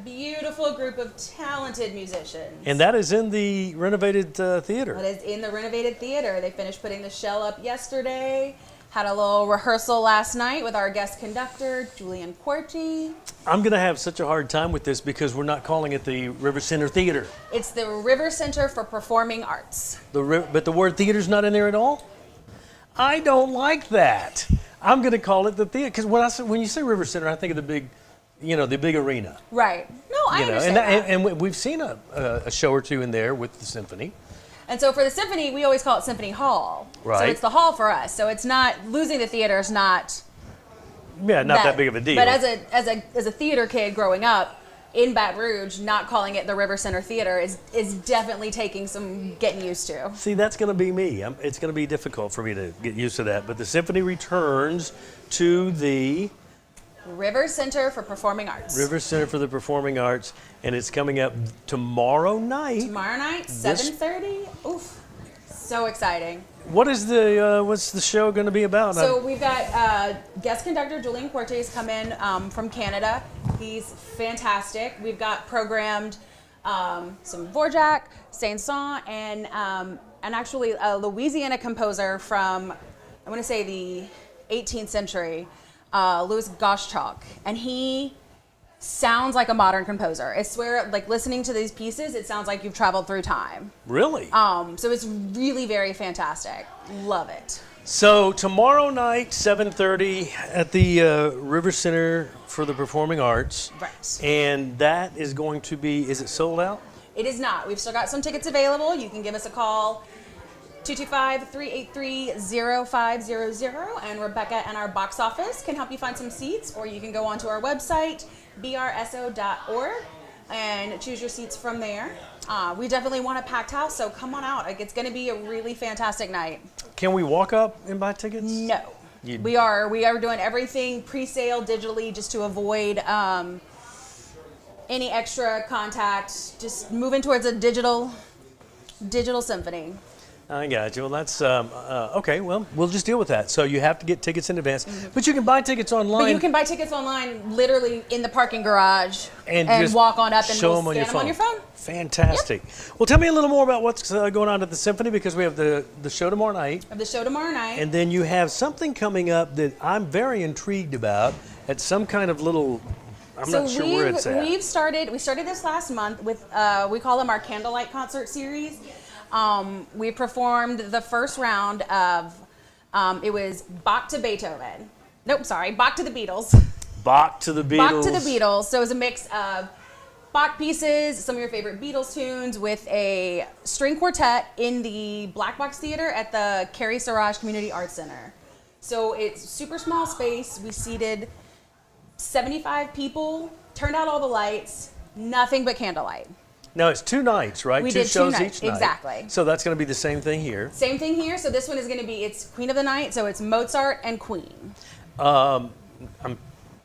beautiful group of talented musicians. And that is in the renovated theater. That is in the renovated theater. They finished putting the shell up yesterday. Had a little rehearsal last night with our guest conductor, Julian Quarty. I'm going to have such a hard time with this because we're not calling it the River Center Theater. It's the River Center for Performing Arts. But the word theater's not in there at all? I don't like that. I'm going to call it the theater because when you say River Center, I think of the big, the big arena. Right. No, I understand that. And we've seen a show or two in there with the symphony. And so for the symphony, we always call it Symphony Hall. Right. So it's the hall for us. So it's not losing the theater is not. Yeah, not that big of a deal. But as a theater kid growing up in Baton Rouge, not calling it the River Center Theater is definitely taking some getting used to. See, that's going to be me. It's going to be difficult for me to get used to that. But the symphony returns to the River Center for Performing Arts. River Center for the Performing Arts, and it's coming up tomorrow night. Tomorrow night, 7:30. Oof, so exciting. What's the show going to be about? So we've got guest conductor Julian Quartes come in from Canada. He's fantastic. We've got programmed some Dvorak, Saint-Saëns, and actually a Louisiana composer from, I want to say the 18th century, Louis Gottschalk, and he sounds like a modern composer. I swear, like listening to these pieces, it sounds like you've traveled through time. Really? So it's really very fantastic. Love it. So tomorrow night, 7:30 at the River Center for the Performing Arts. Right. And that is going to be, is it sold out? It is not. We've still got some tickets available. You can give us a call, 225-383-0500, and Rebecca and our box office can help you find some seats, or you can go onto our website, brso.org, and choose your seats from there. We definitely want a packed house, so come on out. It's going to be a really fantastic night. Can we walk up and buy tickets? No. We are doing everything pre-sale digitally just to avoid any extra contact, just moving towards a digital symphony. I got you. Well, that's okay. Well, we'll just deal with that. So you have to get tickets in advance, but you can buy tickets online. But you can buy tickets online, literally in the parking garage, and just walk on up and show we'll them scan them on your phone. Fantastic. Yep. Well, tell me a little more about what's going on at the symphony, because we have the show tomorrow night. And then you have something coming up that I'm very intrigued about at some kind of little. I'm not sure where it's at. We started this last month with we call them our Candlelight Concert Series. We performed the first round of, it was Bach to Beethoven. Nope, sorry, Bach to the Beatles. Bach to the Beatles. Bach to the Beatles. So it was a mix of Bach pieces, some of your favorite Beatles tunes, with a string quartet in the Black Box Theater at the Carrie Siraj Community Arts Center. So it's super small space. We seated 75 people, turned out all the lights, nothing but candlelight. Now it's 2 nights, right? We two did shows 2 nights, each night. exactly. So that's going to be the same thing here. Same thing here. So this one is going to be, it's Queen of the Night, so it's Mozart and Queen.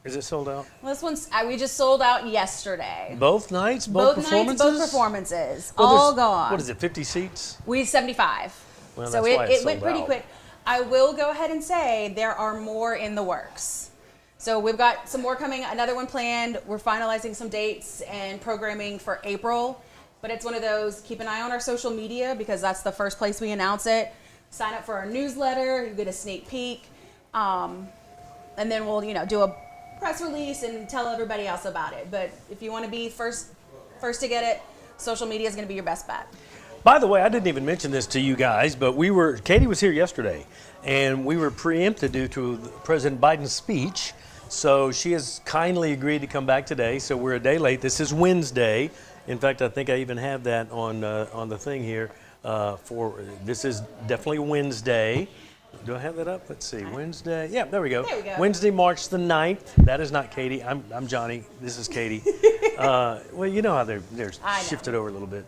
Is it sold out? Well, this one's, we just sold out yesterday. Both nights? Both performances? Both performances. Well, all gone. What is it, 50 seats? We had 75. Well, so that's why it went sold pretty out. quick. I will go ahead and say there are more in the works. So we've got some more coming, another one planned. We're finalizing some dates and programming for April. But it's one of those, keep an eye on our social media, because that's the first place we announce it. Sign up for our newsletter, you get a sneak peek. And then we'll, do a press release and tell everybody else about it. But if you want to be first to get it, social media is going to be your best bet. By the way, I didn't even mention this to you guys, but Katie was here yesterday, and we were preempted due to President Biden's speech. So she has kindly agreed to come back today. So we're a day late. This is Wednesday. In fact, I think I even have that on the thing here. This is definitely Wednesday. Do I have that up? Let's see. Wednesday. Yeah, there we go. There we go. Wednesday, March the 9th. That is not Katie. I'm Johnny. This is Katie. Well, you know how they're shifted over a little bit.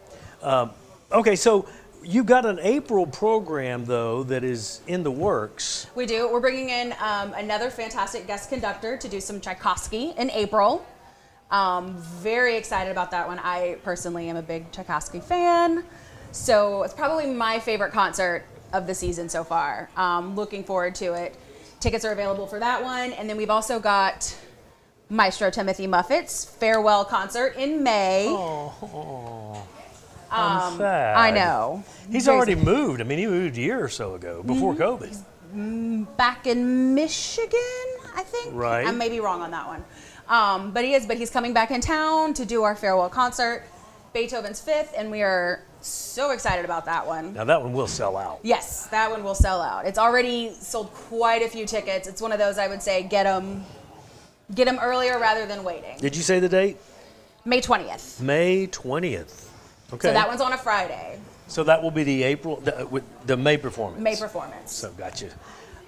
Okay, so you've got an April program, though, that is in the works. We do. We're bringing in another fantastic guest conductor to do some Tchaikovsky in April. Very excited about that one. I personally am a big Tchaikovsky fan, so it's probably my favorite concert of the season so far. Looking forward to it. Tickets are available for that one, and then we've also got Maestro Timothy Muffet's farewell concert in May. Oh, I'm sad. I know. He's already moved. I mean, he moved a year or so ago, before COVID. Back in Michigan, I think. Right. I may be wrong on that one. But he's coming back in town to do our farewell concert, Beethoven's Fifth, and we are so excited about that one. Now that one will sell out. Yes, that one will sell out. It's already sold quite a few tickets. It's one of those I would say get them earlier rather than waiting. Did you say the date? May 20th. May 20th. Okay. So that one's on a Friday. So that will be the May performance. May performance. So gotcha.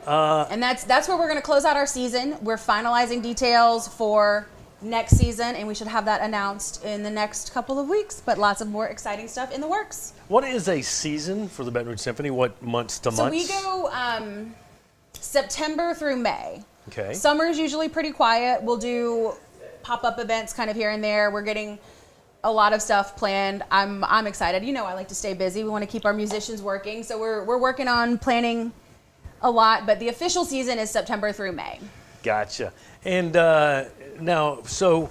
And that's where we're going to close out our season. We're finalizing details for next season, and we should have that announced in the next couple of weeks, but lots of more exciting stuff in the works. What is a season for the Baton Rouge Symphony? What months to months? So we go September through May. Okay. Summer's usually pretty quiet. We'll do pop-up events kind of here and there. We're getting a lot of stuff planned. I'm excited. You know, I like to stay busy. We want to keep our musicians working, so we're working on planning a lot, but the official season is September through May. Gotcha. And now, so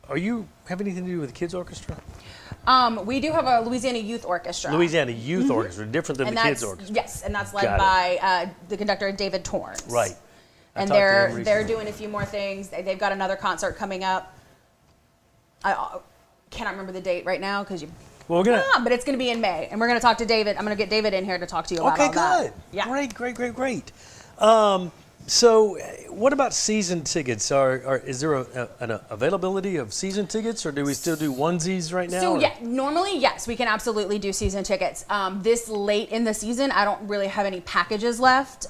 are you have anything to do with the kids orchestra? We do have a Louisiana Youth Orchestra. Louisiana Youth Orchestra, different than the kids orchestra. Yes, and that's led Got it. by the conductor David Torrance. Right. And talked to him they're recently. doing a few more things. They've got another concert coming up. I cannot remember the date right now because Well, we're gonna. but it's going to be in May, and we're going to talk to David. I'm going to get David in here to talk to you about Okay, all that. good. Yeah. Great. So, what about season tickets? Is there an availability of season tickets, or do we still do onesies right now? So or- yeah, normally yes, we can absolutely do season tickets. This late in the season, I don't really have any packages left.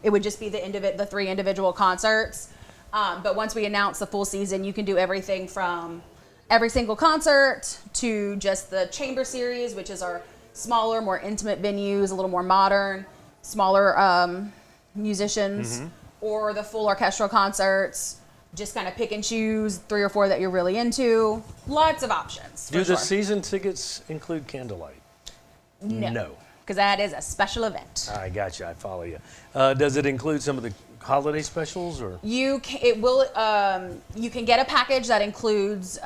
It would just be the 3 individual concerts. But once we announce the full season, you can do everything from every single concert to just the chamber series, which is our smaller, more intimate venues, a little more modern, smaller musicians, or the full orchestral concerts. Just kind of pick and choose 3 or 4 that you're really into. Lots of options. Do for the sure. season tickets include candlelight? No. Because that is a special event. I got you. I follow you. Does it include some of the holiday specials, or? You can get a package that includes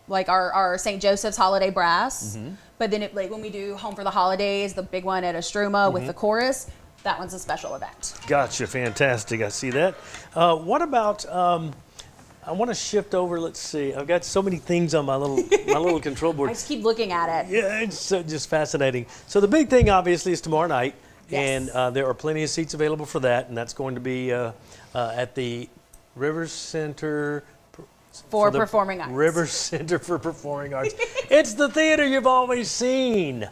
like our St. Joseph's Holiday Brass, but then like when we do Home for the Holidays, the big one at Estruma with the chorus, that one's a special event. Gotcha. Fantastic. I see that. What about? I want to shift over. Let's see. I've got so many things on my little control board. I just keep looking at it. Yeah, it's just fascinating. So the big thing, obviously, is tomorrow night, Yes. and there are plenty of seats available for that, and that's going to be at the River Center For the Performing Arts. River Center for Performing Arts. It's the theater you've always seen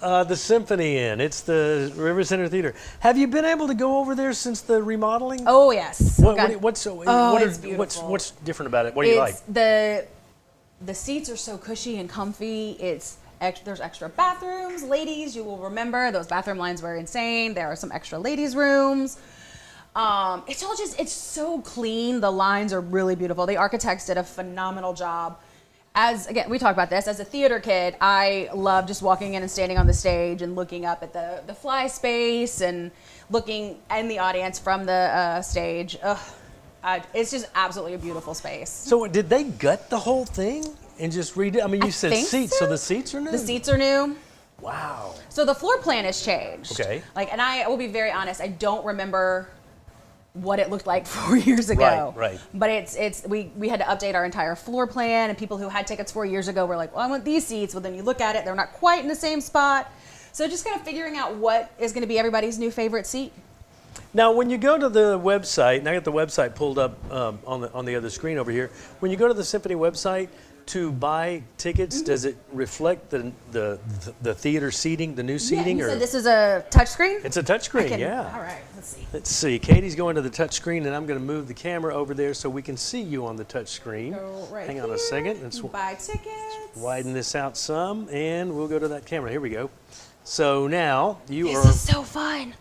the symphony in. It's the River Center Theater. Have you been able to go over there since the remodeling? Oh yes. What's beautiful. what's different about it? What do you like? The seats are so cushy and comfy. There's extra bathrooms. Ladies, you will remember those bathroom lines were insane. There are some extra ladies' rooms. It's so clean. The lines are really beautiful. The architects did a phenomenal job. Again, we talk about this. As a theater kid, I love just walking in and standing on the stage and looking up at the fly space and looking in the audience from the stage. It's just absolutely a beautiful space. So did they gut the whole thing and just redo it? I mean, you said think seats, so so. the seats are new? The seats are new. Wow. So the floor plan has changed. Okay. And I will be very honest, I don't remember what it looked like 4 years ago. Right. But we had to update our entire floor plan, and people who had tickets 4 years ago were like, well, I want these seats. Well, then you look at it, they're not quite in the same spot. So just kind of figuring out what is going to be everybody's new favorite seat. Now, when you go to the website, and I got the website pulled up on the other screen over here. When you go to the Symphony website to buy tickets, does it reflect the theater seating, the new seating? You or said this is a touchscreen? it's a touchscreen, yeah. All right, let's see. Let's see. Katie's going to the touch screen, and I'm going to move the camera over there so we can see you on the touch screen. Go right Hang on here. a second. Let's Buy tickets. widen this out some, and we'll go to that camera. Here we go. So now you This are. is so fun.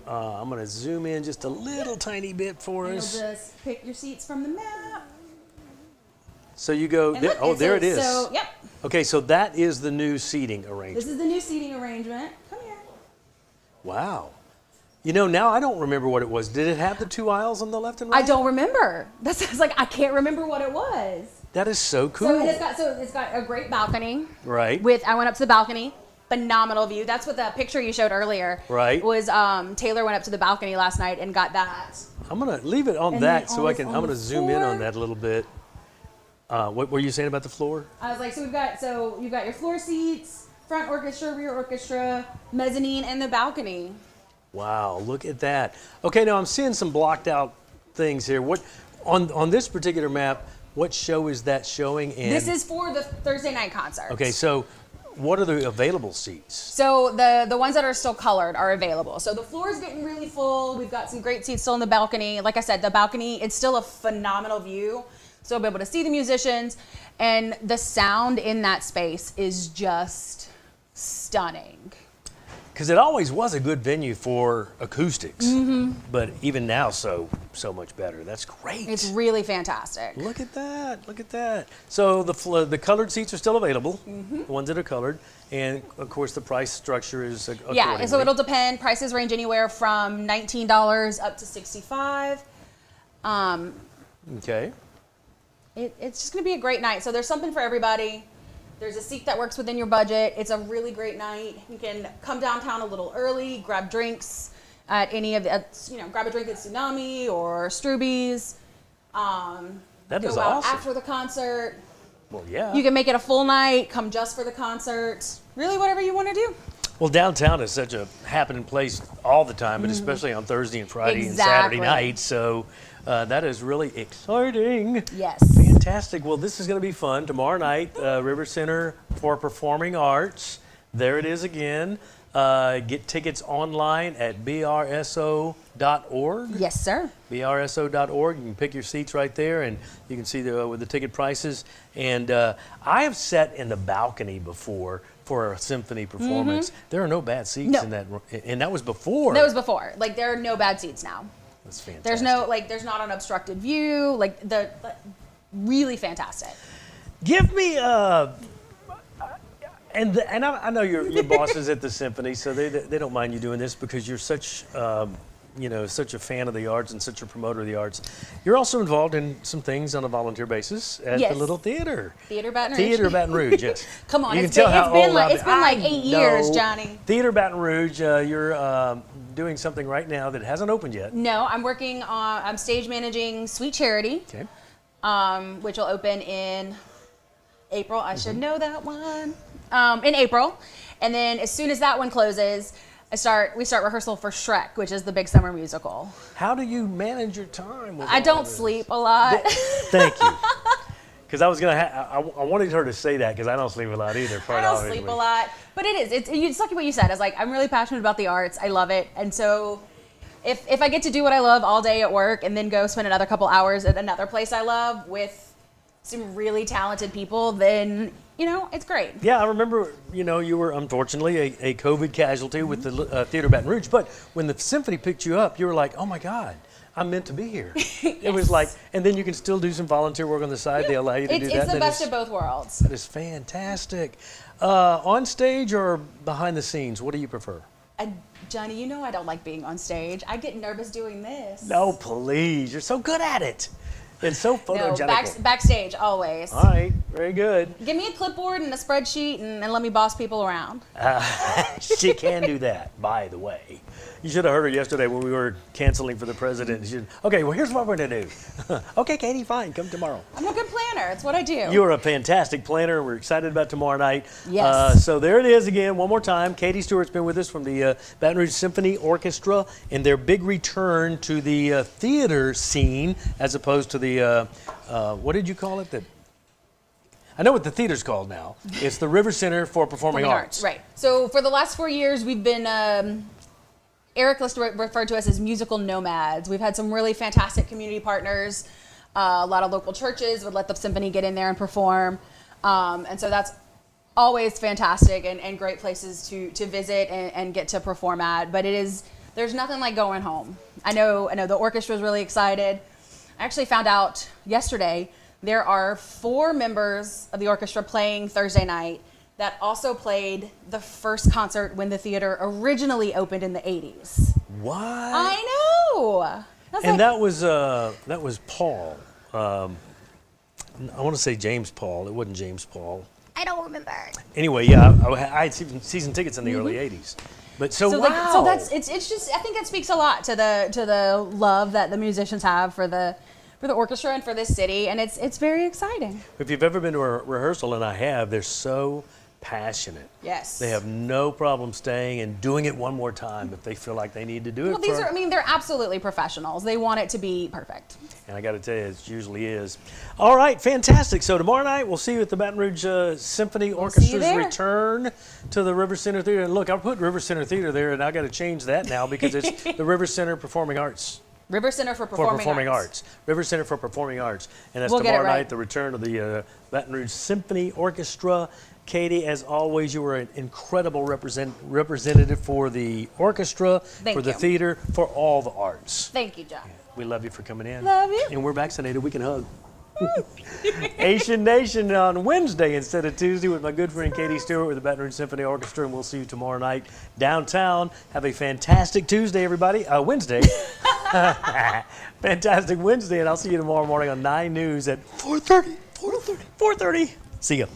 I'm going to zoom in just a little tiny bit for You'll us. just pick your seats from the map. So you go. And look, Oh, there it is. So, yep. Okay, so that is the new seating arrangement. This is the new seating arrangement. Come here. Wow. You know, now I don't remember what it was. Did it have the 2 aisles on the left and right? I don't remember. That's like, I can't remember what it was. That is so cool. So it's got a great balcony. Right. I went up to the balcony, phenomenal view. That's what the picture you showed earlier. Right. Was Taylor went up to the balcony last night and got that. I'm gonna leave it on And that then so I'm on gonna the zoom in on floor. that a little bit. What were you saying about the floor? I was like, so you've got your floor seats, front orchestra, rear orchestra, mezzanine, and the balcony. Wow, look at that. Okay, now I'm seeing some blocked out things here. What on this particular map? What show is that showing? And This is for the Thursday night concert. okay, so what are the available seats? So the ones that are still colored are available. So the floor is getting really full. We've got some great seats still in the balcony. Like I said, the balcony, it's still a phenomenal view. So we'll be able to see the musicians, and the sound in that space is just stunning. Because it always was a good venue for acoustics, but even now so much better. That's great. It's really fantastic. Look at that! Look at that! So the colored seats are still available, the ones that are colored, and of course the price structure is accordingly. Yeah, so it'll depend. Prices range anywhere from $19 up to $65. Okay. It's just going to be a great night. So there's something for everybody. There's a seat that works within your budget. It's a really great night. You can come downtown a little early, grab drinks at any of the, grab a drink at Tsunami or Struby's. That is go out awesome. after the concert. Well, yeah. You can make it a full night, come just for the concert. Really, whatever you want to do. Well, downtown is such a happening place all the time, but especially on Thursday and Friday and Saturday Exactly. nights. So that is really exciting. Yes. Fantastic. Well, this is going to be fun. Tomorrow night, River Center for Performing Arts. There it is again. Get tickets online at brso.org. Yes, sir. brso.org. You can pick your seats right there, and you can see with the ticket prices. And I have sat in the balcony before for a symphony performance. There are no bad seats No. in that, and that was before. That was before. Like, there are no bad seats now. That's fantastic. There's not an obstructed view. Really fantastic. Give me and I know your boss is at the symphony, so they don't mind you doing this because you're such such a fan of the arts and such a promoter of the arts. You're also involved in some things on a volunteer basis at Yes. the Little Theater. Theater Baton Rouge. Theater Baton Rouge, yes. Come on, You it's can been, tell it's how been old like I've it's been like I 8 years, know. Johnny. Theater Baton Rouge, you're doing something right now that hasn't opened yet. No, I'm stage managing Sweet Charity, Okay. which will open in April. I should know that one. In April, and then as soon as that one closes, we start rehearsal for Shrek, which is the big summer musical. How do you manage your time? With I all don't this? sleep a lot. Thank you. Because I was gonna, I wanted her to say that because I don't sleep a lot either. I don't sleep a lot, but it's like what you said. It's like I'm really passionate about the arts. I love it, and so if I get to do what I love all day at work and then go spend another couple hours at another place I love with some really talented people, then it's great. Yeah, I remember. You were unfortunately a COVID casualty with the Theater Baton Rouge, but when the symphony picked you up, you were like, "Oh my God, I'm meant to be here." It was like, and then you can still do some volunteer work on the side. They allow you to do that. It's the best of both worlds. That is fantastic. On stage or behind the scenes, what do you prefer? Johnny, I don't like being on stage. I get nervous doing this. No, please. You're so good at it. It's so No, photogenic. backstage always. All right, very good. Give me a clipboard and a spreadsheet and let me boss people around. She can do that, by the way. You should have heard her yesterday when we were canceling for the president. She said, okay, well, here's what we're going to do. Okay, Katie, fine, come tomorrow. I'm a good planner. It's what I do. You are a fantastic planner. We're excited about tomorrow night. Yes. So there it is again, one more time. Katie Stewart's been with us from the Baton Rouge Symphony Orchestra and their big return to the theater scene as opposed to the, what did you call it? I know what the theater's called now. It's the River Center for Performing Arts. Right. So for the last 4 years, we've been, Eric referred to us as musical nomads. We've had some really fantastic community partners. A lot of local churches would let the symphony get in there and perform. And so that's always fantastic and great places to visit and get to perform at. But there's nothing like going home. I know the orchestra's really excited. I actually found out yesterday there are 4 members of the orchestra playing Thursday night that also played the first concert when the theater originally opened in the 80s. What? I know. I was And like, that was Paul. I want to say James Paul. It wasn't James Paul. I don't remember. Anyway, yeah, I had season tickets in the early '80s. But So wow. so that's it's just, I think that speaks a lot to the love that the musicians have for the orchestra and for this city, and it's very exciting. If you've ever been to a rehearsal, and I have, they're so passionate. Yes. They have no problem staying and doing it one more time if they feel like they need to do it. Well, they're absolutely professionals. They want it to be perfect. And I got to tell you, it usually is. All right, fantastic. So tomorrow night, we'll see you at the Baton Rouge Symphony Orchestra's return to the River Center Theater. And look, I put River Center Theater there, and I got to change that now because it's the River Center Performing Arts. River Center for Performing Arts. River Center for Performing Arts. And that's We'll get it tomorrow right. night, the return of the Baton Rouge Symphony Orchestra. Katie, as always, you were an incredible representative for the orchestra, for the theater, for all the arts. Thank you, John. We love you for coming in. Love you. And we're vaccinated. We can hug. Asian Nation on Wednesday instead of Tuesday with my good friend Katie Stewart with the Baton Rouge Symphony Orchestra, and we'll see you tomorrow night downtown. Have a fantastic Tuesday, everybody. Wednesday. Fantastic Wednesday, and I'll see you tomorrow morning on 9 News at 4:30. See ya.